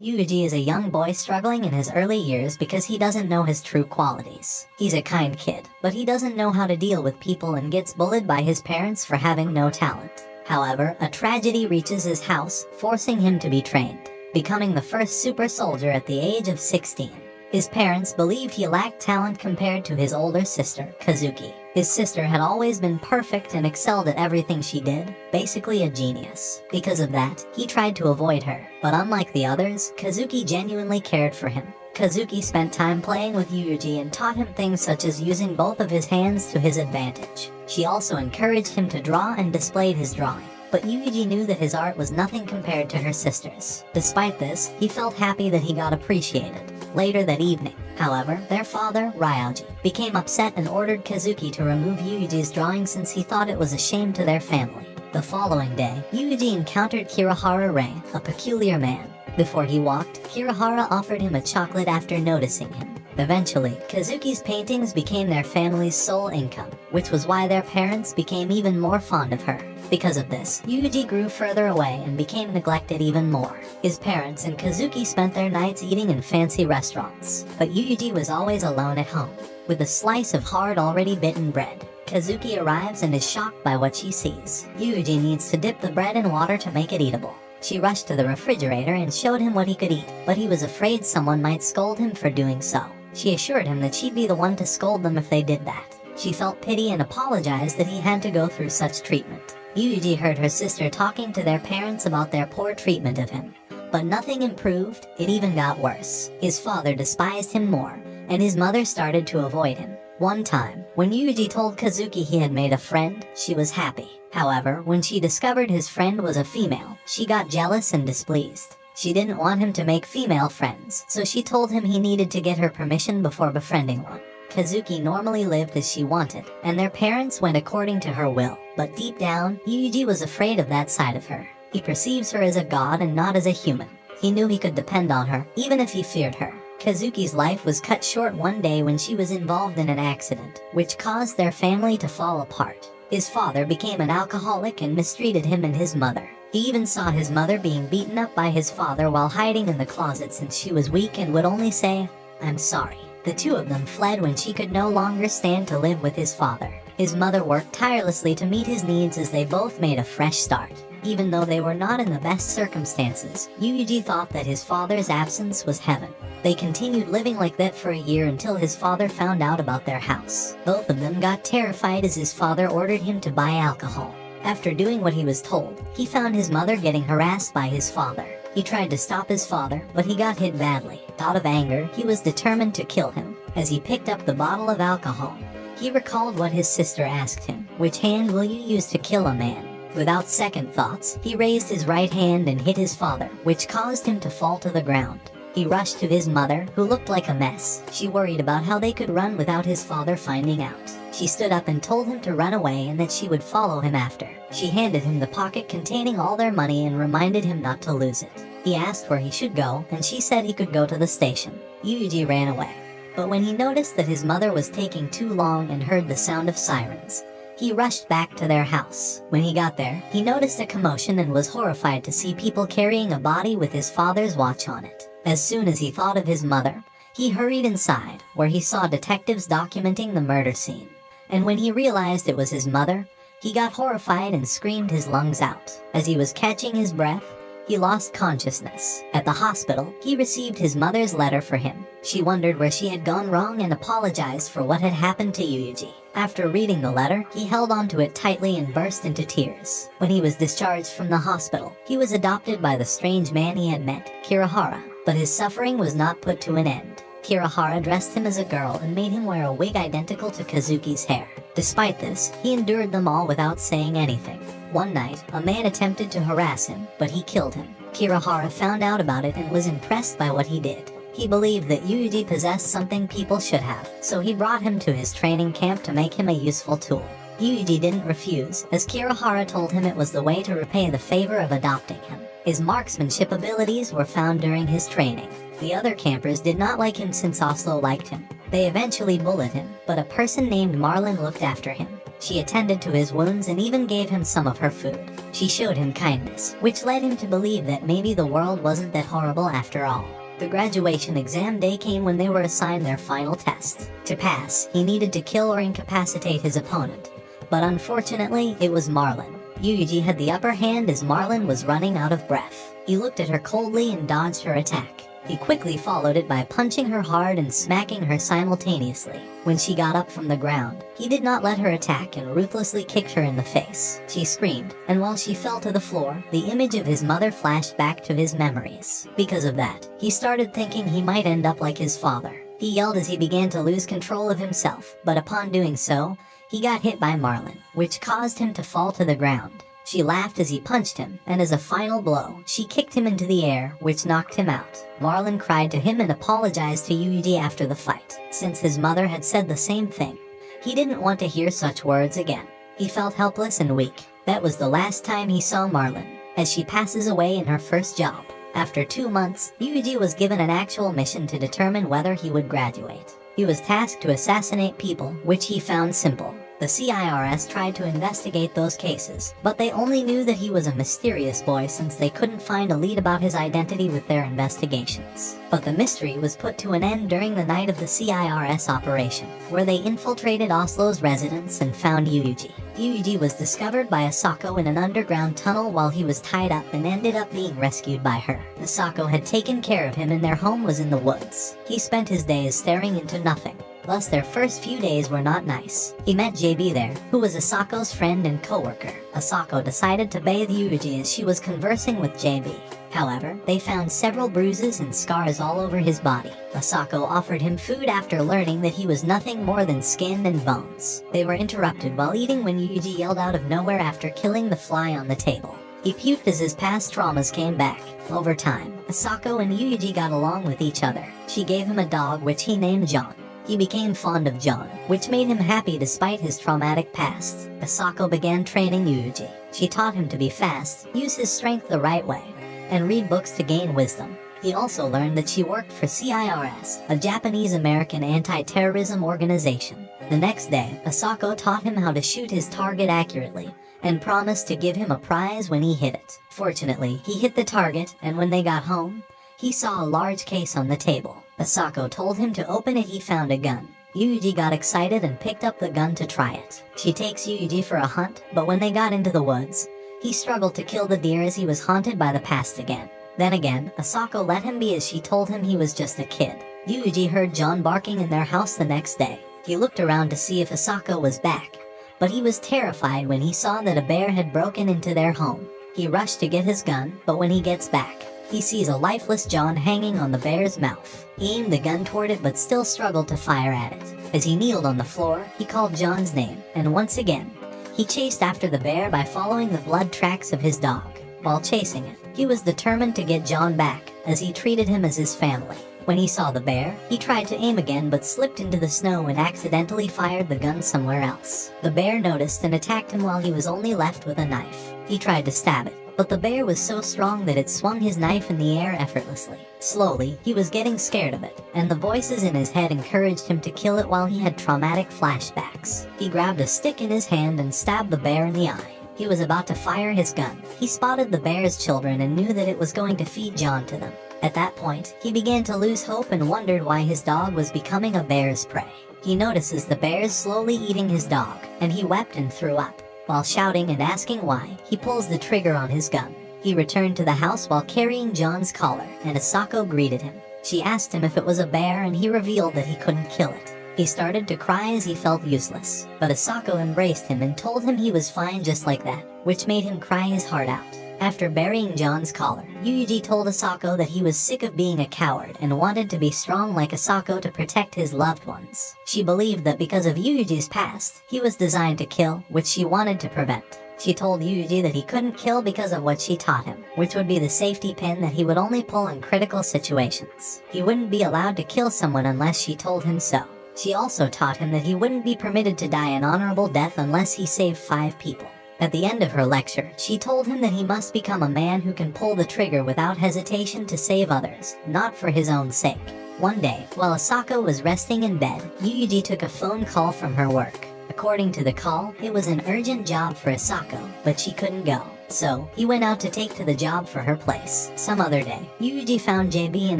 Yuji is a young boy struggling in his early years because he doesn't know his true qualities. He's a kind kid, but he doesn't know how to deal with people and gets bullied by his parents for having no talent. However, a tragedy reaches his house, forcing him to be trained, becoming the first super soldier at the age of 16. His parents believed he lacked talent compared to his older sister, Kazuki. His sister had always been perfect and excelled at everything she did, basically a genius. Because of that, he tried to avoid her. But unlike the others, Kazuki genuinely cared for him. Kazuki spent time playing with Yuji and taught him things such as using both of his hands to his advantage. She also encouraged him to draw and displayed his drawing. But Yuji knew that his art was nothing compared to her sister's. Despite this, he felt happy that he got appreciated. Later that evening, however, their father, Ryoji, became upset and ordered Kazuki to remove Yuji's drawing since he thought it was a shame to their family. The following day, Yuji encountered Kirihara Rei, a peculiar man. Before he walked, Kirihara offered him a chocolate after noticing him. Eventually, Kazuki's paintings became their family's sole income, which was why their parents became even more fond of her. Because of this, Yuji grew further away and became neglected even more. His parents and Kazuki spent their nights eating in fancy restaurants, but Yuji was always alone at home. With a slice of hard already bitten bread, Kazuki arrives and is shocked by what she sees. Yuji needs to dip the bread in water to make it eatable. She rushed to the refrigerator and showed him what he could eat, but he was afraid someone might scold him for doing so. She assured him that she'd be the one to scold them if they did that. She felt pity and apologized that he had to go through such treatment. Yuji heard her sister talking to their parents about their poor treatment of him. But nothing improved, it even got worse. His father despised him more, and his mother started to avoid him. One time, when Yuji told Kazuki he had made a friend, she was happy. However, when she discovered his friend was a female, she got jealous and displeased. She didn't want him to make female friends, so she told him he needed to get her permission before befriending one. Kazuki normally lived as she wanted, and their parents went according to her will. But deep down, Yuji was afraid of that side of her. He perceives her as a god and not as a human. He knew he could depend on her, even if he feared her. Kazuki's life was cut short one day when she was involved in an accident, which caused their family to fall apart. His father became an alcoholic and mistreated him and his mother. He even saw his mother being beaten up by his father while hiding in the closet since she was weak and would only say, "I'm sorry." The two of them fled when she could no longer stand to live with his father. His mother worked tirelessly to meet his needs as they both made a fresh start. Even though they were not in the best circumstances, Yuji thought that his father's absence was heaven. They continued living like that for a year until his father found out about their house. Both of them got terrified as his father ordered him to buy alcohol. After doing what he was told, he found his mother getting harassed by his father. He tried to stop his father, but he got hit badly. Out of anger, he was determined to kill him. As he picked up the bottle of alcohol, he recalled what his sister asked him, "Which hand will you use to kill a man?" Without second thoughts, he raised his right hand and hit his father, which caused him to fall to the ground. He rushed to his mother, who looked like a mess. She worried about how they could run without his father finding out. She stood up and told him to run away and that she would follow him after. She handed him the pocket containing all their money and reminded him not to lose it. He asked where he should go, and she said he could go to the station. Yuji ran away. But when he noticed that his mother was taking too long and heard the sound of sirens, he rushed back to their house. When he got there, he noticed a commotion and was horrified to see people carrying a body with his father's watch on it. As soon as he thought of his mother, he hurried inside, where he saw detectives documenting the murder scene. And when he realized it was his mother, he got horrified and screamed his lungs out. As he was catching his breath, he lost consciousness. At the hospital, he received his mother's letter for him. She wondered where she had gone wrong and apologized for what had happened to Yuji. After reading the letter, he held onto it tightly and burst into tears. When he was discharged from the hospital, he was adopted by the strange man he had met, Kirihara. But his suffering was not put to an end. Kirihara dressed him as a girl and made him wear a wig identical to Kazuki's hair. Despite this, he endured them all without saying anything. One night, a man attempted to harass him, but he killed him. Kirihara found out about it and was impressed by what he did. He believed that Yuji possessed something people should have, so he brought him to his training camp to make him a useful tool. Yuji didn't refuse, as Kirihara told him it was the way to repay the favor of adopting him. His marksmanship abilities were found during his training. The other campers did not like him since Oslo liked him. They eventually bullied him, but a person named Marlin looked after him. She attended to his wounds and even gave him some of her food. She showed him kindness, which led him to believe that maybe the world wasn't that horrible after all. The graduation exam day came when they were assigned their final test. To pass, he needed to kill or incapacitate his opponent. But unfortunately, it was Marlin. Yuji had the upper hand as Marlin was running out of breath. He looked at her coldly and dodged her attack. He quickly followed it by punching her hard and smacking her simultaneously. When she got up from the ground, he did not let her attack and ruthlessly kicked her in the face. She screamed, and while she fell to the floor, the image of his mother flashed back to his memories. Because of that, he started thinking he might end up like his father. He yelled as he began to lose control of himself, but upon doing so, he got hit by Marlin, which caused him to fall to the ground. She laughed as he punched him, and as a final blow, she kicked him into the air, which knocked him out. Marlin cried to him and apologized to Yuji after the fight. Since his mother had said the same thing, he didn't want to hear such words again. He felt helpless and weak. That was the last time he saw Marlin, as she passes away in her first job. After 2 months, Yuji was given an actual mission to determine whether he would graduate. He was tasked to assassinate people, which he found simple. The CIRS tried to investigate those cases, but they only knew that he was a mysterious boy since they couldn't find a lead about his identity with their investigations. But the mystery was put to an end during the night of the CIRS operation, where they infiltrated Oslo's residence and found Yuji. Yuji was discovered by Asako in an underground tunnel while he was tied up and ended up being rescued by her. Asako had taken care of him and their home was in the woods. He spent his days staring into nothing. Thus their first few days were not nice. He met JB there, who was Asako's friend and co-worker. Asako decided to bathe Yuji as she was conversing with JB. However, they found several bruises and scars all over his body. Asako offered him food after learning that he was nothing more than skin and bones. They were interrupted while eating when Yuji yelled out of nowhere after killing the fly on the table. He puked as his past traumas came back. Over time, Asako and Yuji got along with each other. She gave him a dog which he named John. He became fond of John, which made him happy despite his traumatic past. Asako began training Yuji. She taught him to be fast, use his strength the right way, and read books to gain wisdom. He also learned that she worked for CIRS, a Japanese-American anti-terrorism organization. The next day, Asako taught him how to shoot his target accurately, and promised to give him a prize when he hit it. Fortunately, he hit the target, and when they got home, he saw a large case on the table. Asako told him to open it. He found a gun. Yuji got excited and picked up the gun to try it. She takes Yuji for a hunt, but when they got into the woods, he struggled to kill the deer as he was haunted by the past again. Then again, Asako let him be as she told him he was just a kid. Yuji heard John barking in their house the next day. He looked around to see if Asako was back, but he was terrified when he saw that a bear had broken into their home. He rushed to get his gun, but when he gets back, he sees a lifeless John hanging on the bear's mouth. He aimed the gun toward it but still struggled to fire at it. As he kneeled on the floor, he called John's name, and once again, he chased after the bear by following the blood tracks of his dog. While chasing it, he was determined to get John back, as he treated him as his family. When he saw the bear, he tried to aim again but slipped into the snow and accidentally fired the gun somewhere else. The bear noticed and attacked him while he was only left with a knife. He tried to stab it, but the bear was so strong that it swung his knife in the air effortlessly. Slowly, he was getting scared of it, and the voices in his head encouraged him to kill it while he had traumatic flashbacks. He grabbed a stick in his hand and stabbed the bear in the eye. He was about to fire his gun. He spotted the bear's children and knew that it was going to feed John to them. At that point, he began to lose hope and wondered why his dog was becoming a bear's prey. He notices the bears slowly eating his dog, and he wept and threw up. While shouting and asking why, he pulls the trigger on his gun. He returned to the house while carrying John's collar, and Asako greeted him. She asked him if it was a bear and he revealed that he couldn't kill it. He started to cry as he felt useless, but Asako embraced him and told him he was fine just like that, which made him cry his heart out. After burying John's collar, Yuji told Asako that he was sick of being a coward and wanted to be strong like Asako to protect his loved ones. She believed that because of Yuji's past, he was designed to kill, which she wanted to prevent. She told Yuji that he couldn't kill because of what she taught him, which would be the safety pin that he would only pull in critical situations. He wouldn't be allowed to kill someone unless she told him so. She also taught him that he wouldn't be permitted to die an honorable death unless he saved 5 people. At the end of her lecture, she told him that he must become a man who can pull the trigger without hesitation to save others, not for his own sake. One day, while Asako was resting in bed, Yuji took a phone call from her work. According to the call, it was an urgent job for Asako, but she couldn't go. So, he went out to take to the job for her place. Some other day, Yuji found JB and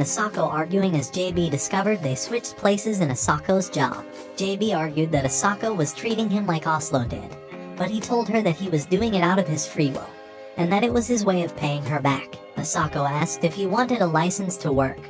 Asako arguing as JB discovered they switched places in Asako's job. JB argued that Asako was treating him like Oslo did, but he told her that he was doing it out of his free will, and that it was his way of paying her back. Asako asked if he wanted a license to work,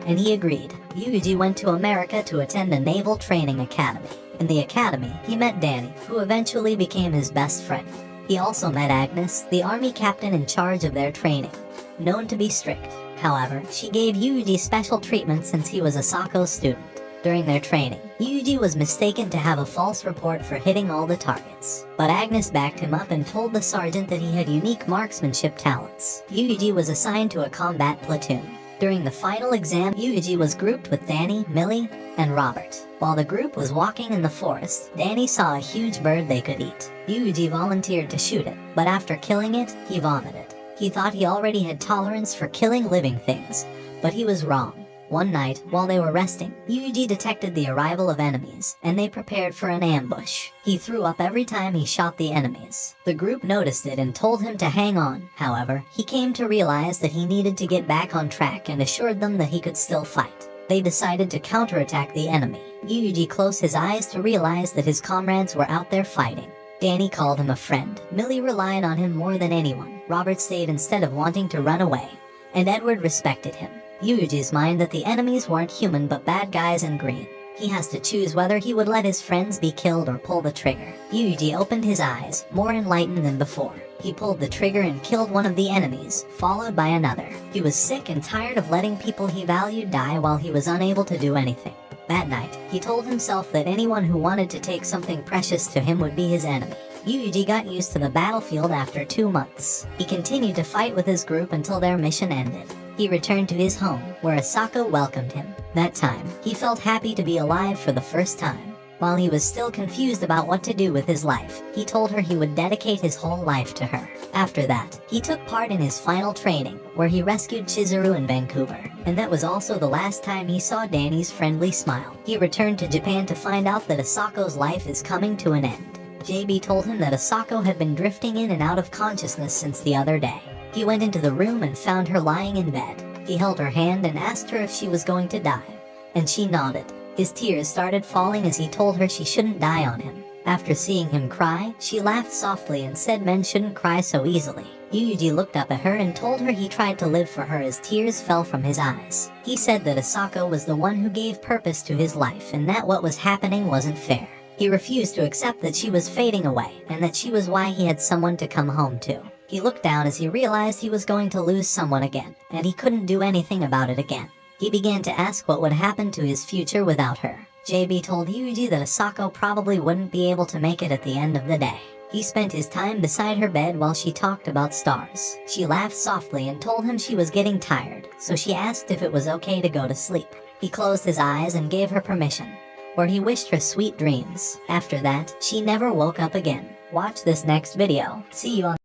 and he agreed. Yuji went to America to attend a naval training academy. In the academy, he met Danny, who eventually became his best friend. He also met Agnes, the army captain in charge of their training, known to be strict. However, she gave Yuji special treatment since he was Asako's student. During their training, Yuji was mistaken to have a false report for hitting all the targets. But Agnes backed him up and told the sergeant that he had unique marksmanship talents. Yuji was assigned to a combat platoon. During the final exam, Yuji was grouped with Danny, Millie, and Robert. While the group was walking in the forest, Danny saw a huge bird they could eat. Yuji volunteered to shoot it, but after killing it, he vomited. He thought he already had tolerance for killing living things, but he was wrong. One night, while they were resting, Yuji detected the arrival of enemies, and they prepared for an ambush. He threw up every time he shot the enemies. The group noticed it and told him to hang on. However, he came to realize that he needed to get back on track and assured them that he could still fight. They decided to counterattack the enemy. Yuji closed his eyes to realize that his comrades were out there fighting. Danny called him a friend. Millie relied on him more than anyone. Robert stayed instead of wanting to run away, and Edward respected him. Yuji's mind that the enemies weren't human but bad guys in green. He has to choose whether he would let his friends be killed or pull the trigger. Yuji opened his eyes, more enlightened than before. He pulled the trigger and killed one of the enemies, followed by another. He was sick and tired of letting people he valued die while he was unable to do anything. That night, he told himself that anyone who wanted to take something precious to him would be his enemy. Yuji got used to the battlefield after 2 months. He continued to fight with his group until their mission ended. He returned to his home, where Asako welcomed him. That time, he felt happy to be alive for the first time. While he was still confused about what to do with his life, he told her he would dedicate his whole life to her. After that, he took part in his final training, where he rescued Chizuru in Vancouver. And that was also the last time he saw Danny's friendly smile. He returned to Japan to find out that Asako's life is coming to an end. JB told him that Asako had been drifting in and out of consciousness since the other day. He went into the room and found her lying in bed. He held her hand and asked her if she was going to die, and she nodded. His tears started falling as he told her she shouldn't die on him. After seeing him cry, she laughed softly and said men shouldn't cry so easily. Yuji looked up at her and told her he tried to live for her as tears fell from his eyes. He said that Asako was the one who gave purpose to his life and that what was happening wasn't fair. He refused to accept that she was fading away and that she was why he had someone to come home to. He looked down as he realized he was going to lose someone again, and he couldn't do anything about it again. He began to ask what would happen to his future without her. JB told Yuji that Asako probably wouldn't be able to make it at the end of the day. He spent his time beside her bed while she talked about stars. She laughed softly and told him she was getting tired, so she asked if it was okay to go to sleep. He closed his eyes and gave her permission, where he wished her sweet dreams. After that, she never woke up again. Watch this next video. See you on